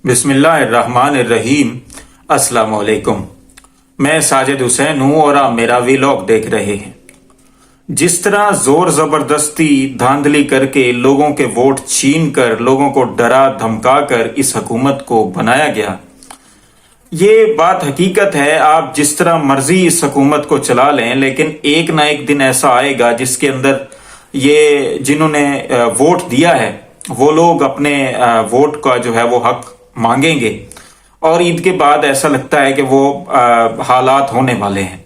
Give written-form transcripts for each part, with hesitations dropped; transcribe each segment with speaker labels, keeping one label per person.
Speaker 1: بسم اللہ الرحمن الرحیم۔ السلام علیکم، میں ساجد حسین ہوں اور آپ میرا ویلاگ دیکھ رہے ہیں۔ جس طرح زور زبردستی دھاندلی کر کے لوگوں کے ووٹ چھین کر لوگوں کو ڈرا دھمکا کر اس حکومت کو بنایا گیا، یہ بات حقیقت ہے۔ آپ جس طرح مرضی اس حکومت کو چلا لیں، لیکن ایک نہ ایک دن ایسا آئے گا جس کے اندر یہ جنہوں نے ووٹ دیا ہے وہ لوگ اپنے ووٹ کا جو ہے وہ حق مانگیں گے، اور عید کے بعد ایسا لگتا ہے کہ وہ حالات ہونے والے ہیں۔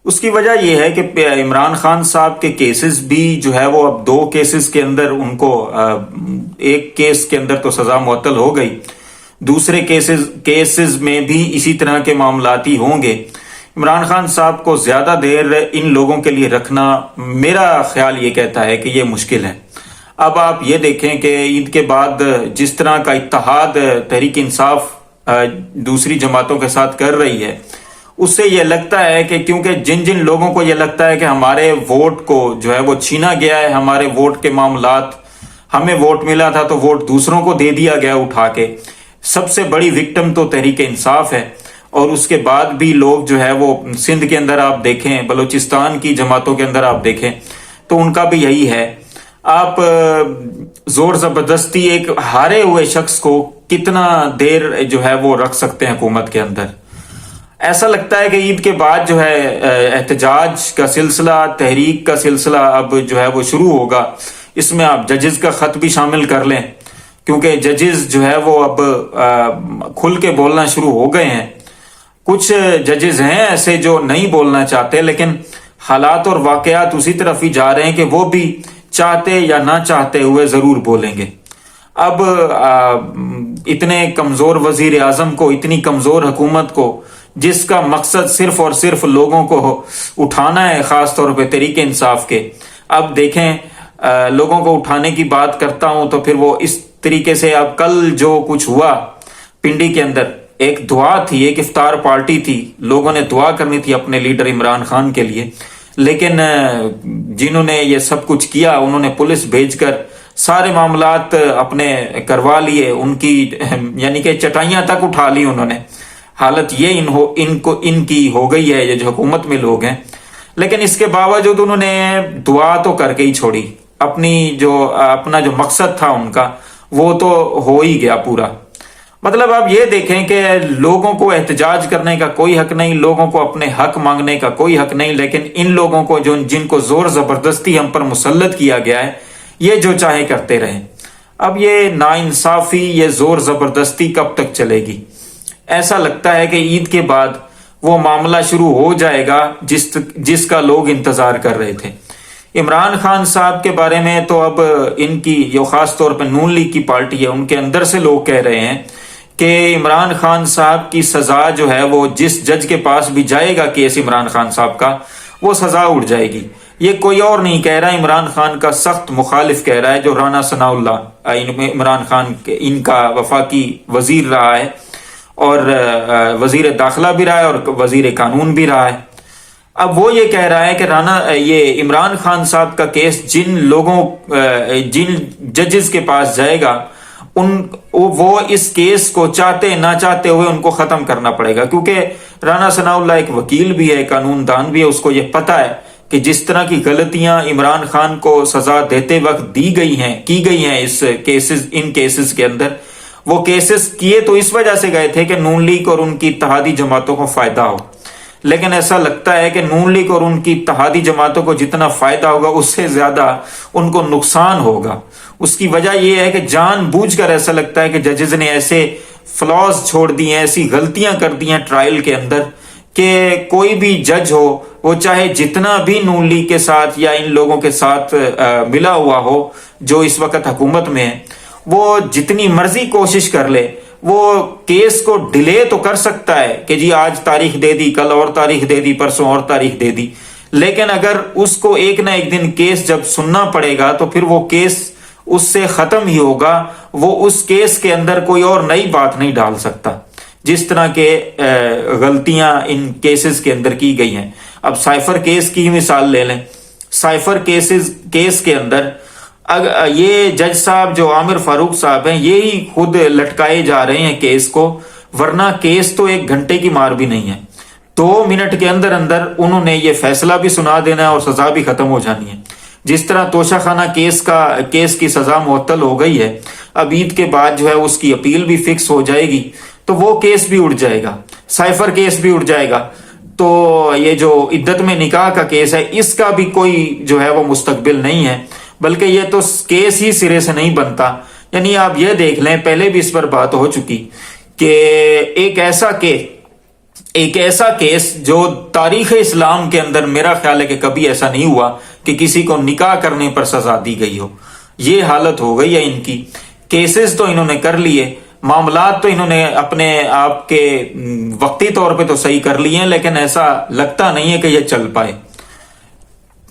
Speaker 1: اس کی وجہ یہ ہے کہ عمران خان صاحب کے کیسز بھی جو ہے وہ اب 2 کیسز کے اندر ان کو ایک کیس کے اندر تو سزا معطل ہو گئی، دوسرے کیسز میں بھی اسی طرح کے معاملاتی ہوں گے۔ عمران خان صاحب کو زیادہ دیر ان لوگوں کے لیے رکھنا میرا خیال یہ کہتا ہے کہ یہ مشکل ہے۔ اب آپ یہ دیکھیں کہ عید کے بعد جس طرح کا اتحاد تحریک انصاف دوسری جماعتوں کے ساتھ کر رہی ہے، اس سے یہ لگتا ہے کہ کیونکہ جن لوگوں کو یہ لگتا ہے کہ ہمارے ووٹ کو جو ہے وہ چھینا گیا ہے، ہمارے ووٹ کے معاملات، ہمیں ووٹ ملا تھا تو ووٹ دوسروں کو دے دیا گیا اٹھا کے، سب سے بڑی وکٹم تو تحریک انصاف ہے۔ اور اس کے بعد بھی لوگ جو ہے وہ سندھ کے اندر آپ دیکھیں، بلوچستان کی جماعتوں کے اندر آپ دیکھیں تو ان کا بھی یہی ہے۔ آپ زور زبردستی ایک ہارے ہوئے شخص کو کتنا دیر جو ہے وہ رکھ سکتے ہیں حکومت کے اندر؟ ایسا لگتا ہے کہ عید کے بعد جو ہے احتجاج کا سلسلہ، تحریک کا سلسلہ اب جو ہے وہ شروع ہوگا۔ اس میں آپ ججز کا خط بھی شامل کر لیں، کیونکہ ججز جو ہے وہ اب کھل کے بولنا شروع ہو گئے ہیں۔ کچھ ججز ہیں ایسے جو نہیں بولنا چاہتے، لیکن حالات اور واقعات اسی طرف ہی جا رہے ہیں کہ وہ بھی چاہتے یا نہ چاہتے ہوئے ضرور بولیں گے۔ اب اتنے کمزور وزیر اعظم کو، اتنی کمزور حکومت کو، جس کا مقصد صرف اور صرف لوگوں کو اٹھانا ہے، خاص طور پہ تحریک انصاف کے، اب دیکھیں لوگوں کو اٹھانے کی بات کرتا ہوں تو پھر وہ اس طریقے سے، اب کل جو کچھ ہوا پنڈی کے اندر، ایک دعا تھی، ایک افطار پارٹی تھی، لوگوں نے دعا کرنی تھی اپنے لیڈر عمران خان کے لیے، لیکن جنہوں نے یہ سب کچھ کیا انہوں نے پولیس بھیج کر سارے معاملات اپنے کروا لیے، ان کی یعنی کہ چٹائیاں تک اٹھا لی انہوں نے۔ حالت یہ ان کی ہو گئی ہے، یہ جو حکومت میں لوگ ہیں۔ لیکن اس کے باوجود انہوں نے دعا تو کر کے ہی چھوڑی، اپنا جو مقصد تھا ان کا وہ تو ہو ہی گیا پورا۔ مطلب آپ یہ دیکھیں کہ لوگوں کو احتجاج کرنے کا کوئی حق نہیں، لوگوں کو اپنے حق مانگنے کا کوئی حق نہیں، لیکن ان لوگوں کو جن کو زور زبردستی ہم پر مسلط کیا گیا ہے، یہ جو چاہے کرتے رہیں۔ اب یہ ناانصافی، یہ زور زبردستی کب تک چلے گی؟ ایسا لگتا ہے کہ عید کے بعد وہ معاملہ شروع ہو جائے گا جس کا لوگ انتظار کر رہے تھے۔ عمران خان صاحب کے بارے میں تو اب ان کی جو خاص طور پہ نون لیگ کی پارٹی ہے، ان کے اندر سے لوگ کہہ رہے ہیں کہ عمران خان صاحب کی سزا جو ہے وہ جس جج کے پاس بھی جائے گا کیس عمران خان صاحب کا، وہ سزا اٹھ جائے گی۔ یہ کوئی اور نہیں کہہ رہا، عمران خان کا سخت مخالف کہہ رہا ہے، جو رانا ثناء اللہ عمران خان ان کا وفاقی وزیر رہا ہے، اور وزیر داخلہ بھی رہا ہے، اور وزیر قانون بھی رہا ہے۔ اب وہ یہ کہہ رہا ہے کہ یہ عمران خان صاحب کا کیس جن ججز کے پاس جائے گا، وہ اس کیس کو چاہتے نہ چاہتے ہوئے ان کو ختم کرنا پڑے گا، کیونکہ رانا ثناء اللہ ایک وکیل بھی ہے، قانون دان بھی ہے، اس کو یہ پتا ہے کہ جس طرح کی غلطیاں عمران خان کو سزا دیتے وقت کی گئی ہیں ان کیسز کے اندر، وہ کیسز کیے تو اس وجہ سے گئے تھے کہ نون لیگ اور ان کی اتحادی جماعتوں کو فائدہ ہو، لیکن ایسا لگتا ہے کہ نون لیگ اور ان کی اتحادی جماعتوں کو جتنا فائدہ ہوگا اس سے زیادہ ان کو نقصان ہوگا۔ اس کی وجہ یہ ہے کہ جان بوجھ کر ایسا لگتا ہے کہ ججز نے ایسے فلاز چھوڑ دیے ہیں، ایسی غلطیاں کر دی ہیں ٹرائل کے اندر کہ کوئی بھی جج ہو، وہ چاہے جتنا بھی نون لیگ کے ساتھ یا ان لوگوں کے ساتھ ملا ہوا ہو جو اس وقت حکومت میں ہے، وہ جتنی مرضی کوشش کر لے، وہ کیس کو ڈیلے تو کر سکتا ہے کہ جی آج تاریخ دے دی، کل اور تاریخ دے دی، پرسوں اور تاریخ دے دی، لیکن اگر اس کو ایک نہ ایک دن کیس جب سننا پڑے گا تو پھر وہ کیس اس سے ختم ہی ہوگا، وہ اس کیس کے اندر کوئی اور نئی بات نہیں ڈال سکتا، جس طرح کے غلطیاں ان کیسز کے اندر کی گئی ہیں۔ اب سائفر کیس کی مثال لے لیں، سائفر کیس کے اندر یہ جج صاحب جو عامر فاروق صاحب ہیں یہی خود لٹکائے جا رہے ہیں کیس کو، ورنہ کیس تو 1 گھنٹے کی مار بھی نہیں ہے، 2 منٹ کے اندر اندر انہوں نے یہ فیصلہ بھی سنا دینا ہے اور سزا بھی ختم ہو جانی ہے۔ جس طرح توشہ خانہ کیس کی سزا معطل ہو گئی ہے، اب عید کے بعد جو ہے اس کی اپیل بھی فکس ہو جائے گی تو وہ کیس بھی اٹھ جائے گا، سائفر کیس بھی اٹھ جائے گا، تو یہ جو عدت میں نکاح کا کیس ہے اس کا بھی کوئی جو ہے وہ مستقبل نہیں ہے، بلکہ یہ تو کیس ہی سرے سے نہیں بنتا۔ یعنی آپ یہ دیکھ لیں، پہلے بھی اس پر بات ہو چکی کہ ایک ایسا کیس جو تاریخ اسلام کے اندر میرا خیال ہے کہ کبھی ایسا نہیں ہوا کہ کسی کو نکاح کرنے پر سزا دی گئی ہو، یہ حالت ہو گئی ہے ان کی۔ کیسز تو انہوں نے کر لیے، معاملات تو انہوں نے اپنے آپ کے وقتی طور پہ تو صحیح کر لیے ہیں، لیکن ایسا لگتا نہیں ہے کہ یہ چل پائے۔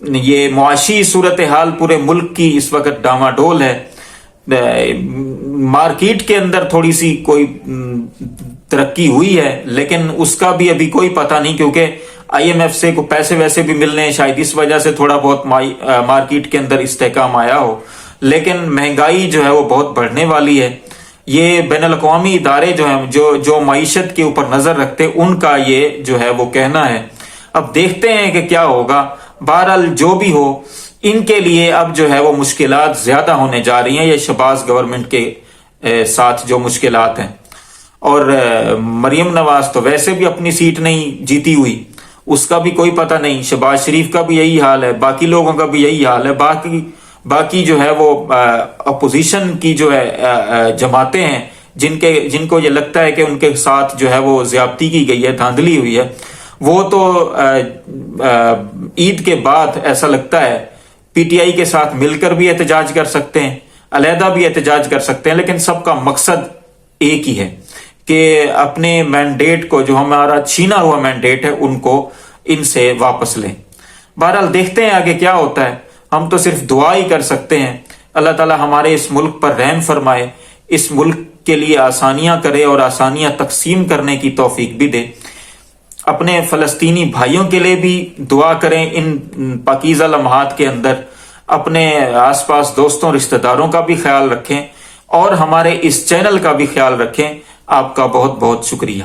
Speaker 1: یہ معاشی صورتحال پورے ملک کی اس وقت ڈاواڈول ہے، مارکیٹ کے اندر تھوڑی سی کوئی ترقی ہوئی ہے لیکن اس کا بھی ابھی کوئی پتہ نہیں، کیونکہ IMF سے کو پیسے ویسے بھی ملنے ہیں، شاید اس وجہ سے تھوڑا بہت مارکیٹ کے اندر استحکام آیا ہو، لیکن مہنگائی جو ہے وہ بہت بڑھنے والی ہے۔ یہ بین الاقوامی ادارے جو ہیں جو معیشت کے اوپر نظر رکھتے، ان کا یہ جو ہے وہ کہنا ہے۔ اب دیکھتے ہیں کہ کیا ہوگا۔ بہرحال جو بھی ہو، ان کے لیے اب جو ہے وہ مشکلات زیادہ ہونے جا رہی ہیں، یہ شہباز گورنمنٹ کے ساتھ جو مشکلات ہیں۔ اور مریم نواز تو ویسے بھی اپنی سیٹ نہیں جیتی ہوئی، اس کا بھی کوئی پتہ نہیں، شہباز شریف کا بھی یہی حال ہے، باقی لوگوں کا بھی یہی حال ہے، باقی جو ہے وہ اپوزیشن کی جو ہے جماعتیں ہیں جن کو یہ لگتا ہے کہ ان کے ساتھ جو ہے وہ زیادتی کی گئی ہے، دھاندلی ہوئی ہے، وہ تو عید کے بعد ایسا لگتا ہے PTI کے ساتھ مل کر بھی احتجاج کر سکتے ہیں، علیحدہ بھی احتجاج کر سکتے ہیں، لیکن سب کا مقصد ایک ہی ہے کہ اپنے مینڈیٹ کو، جو ہمارا چھینا ہوا مینڈیٹ ہے، ان سے واپس لیں۔ بہرحال دیکھتے ہیں آگے کیا ہوتا ہے، ہم تو صرف دعا ہی کر سکتے ہیں اللہ تعالی ہمارے اس ملک پر رحم فرمائے، اس ملک کے لیے آسانیاں کرے اور آسانیاں تقسیم کرنے کی توفیق بھی دے۔ اپنے فلسطینی بھائیوں کے لیے بھی دعا کریں، ان پاکیزہ لمحات کے اندر اپنے آس پاس دوستوں رشتہ داروں کا بھی خیال رکھیں اور ہمارے اس چینل کا بھی خیال رکھیں۔ آپ کا بہت بہت شکریہ۔